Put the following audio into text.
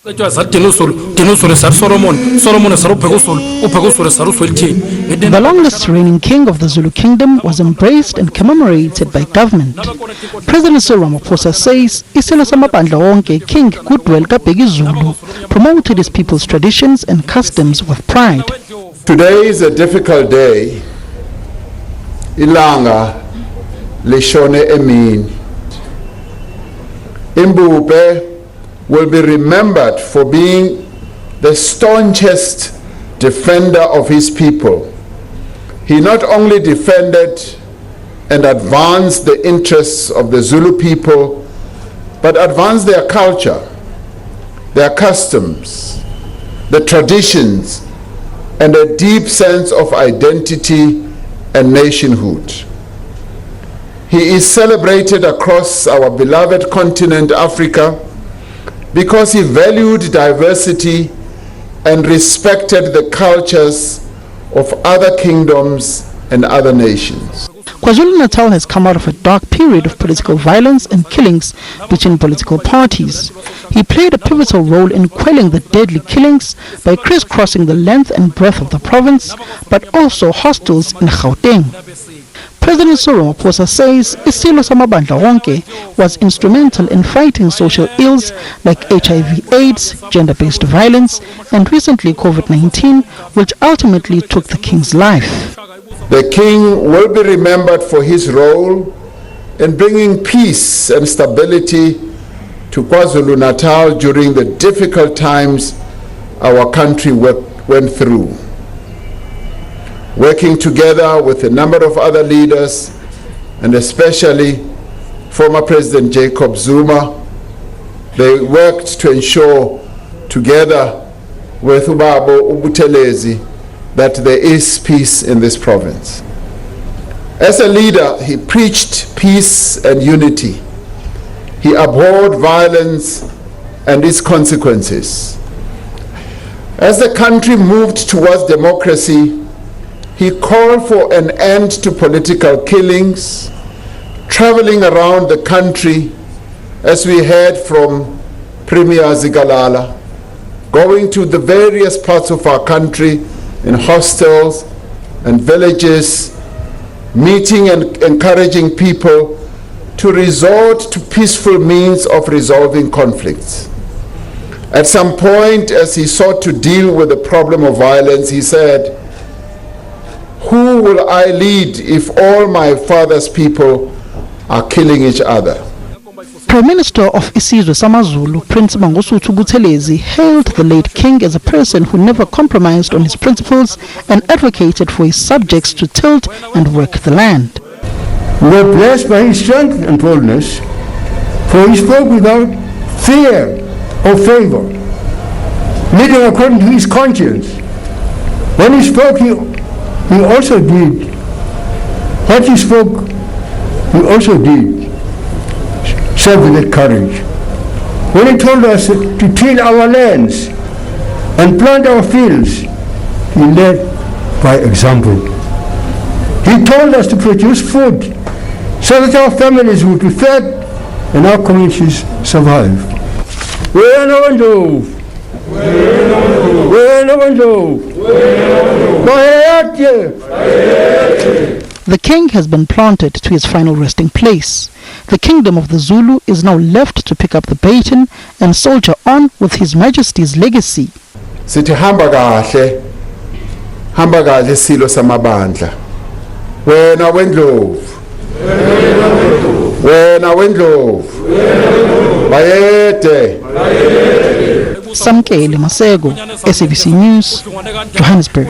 The longest reigning king of the Zulu kingdom was embraced and commemorated by government. President Cyril Ramaphosa says isilo samabandla wonke King Goodwill kaBhekuzulu promoted his people's traditions and customs with pride. Today is a difficult day. Ilanga lishone emini. Imbube will be remembered for being the staunchest defender of his people. He not only defended and advanced the interests of the Zulu people, but advanced their culture, their customs, the traditions, and a deep sense of identity and nationhood. He is celebrated across our beloved continent, Africa, because he valued diversity and respected the cultures of other kingdoms and other nations. KwaZulu-Natal has come out of a dark period of political violence and killings between political parties. He played a pivotal role in quelling the deadly killings by crisscrossing the length and breadth of the province, but also hostels in Gauteng. President Cyril Ramaphosa says isilo samabandla wonke was instrumental in fighting social ills like HIV/AIDS, gender-based violence, and recently COVID-19, which ultimately took the king's life. The king will be remembered for his role in bringing peace and stability to KwaZulu-Natal during the difficult times our country went through. Working together with a number of other leaders, and especially former President Jacob Zuma, they worked to ensure, together with Ubabo Ubuthelezi, that there is peace in this province. As a leader, he preached peace and unity. He abhorred violence and its consequences. As the country moved towards democracy, he called for an end to political killings, traveling around the country, as we heard from Premier Zigalala, going to the various parts of our country in hostels and villages, meeting and encouraging people to resort to peaceful means of resolving conflicts. At some point, as he sought to deal with the problem of violence, he said, "Who will I lead if all my father's people are killing each other?" Prime Minister of Isizwe Samazulu, Prince Mangosuthu Buthelezi, hailed the late king as a person who never compromised on his principles and advocated for his subjects to tilt and work the land. We were blessed by his strength and boldness, for he spoke without fear or favor, leading according to his conscience. When he spoke, he also did. What he spoke, he also did. Serve with courage. When he told us to till our lands and plant our fields, he led by example. He told us to produce food so that our families would be fed and our communities survive. The king has been planted to his final resting place. The kingdom of the Zulu is now left to pick up the baton and soldier on with His Majesty's legacy. Sithi hamba kahle silo samabandla. Wena wendlovu. Bayede. Samkele Masego, SABC News, Johannesburg.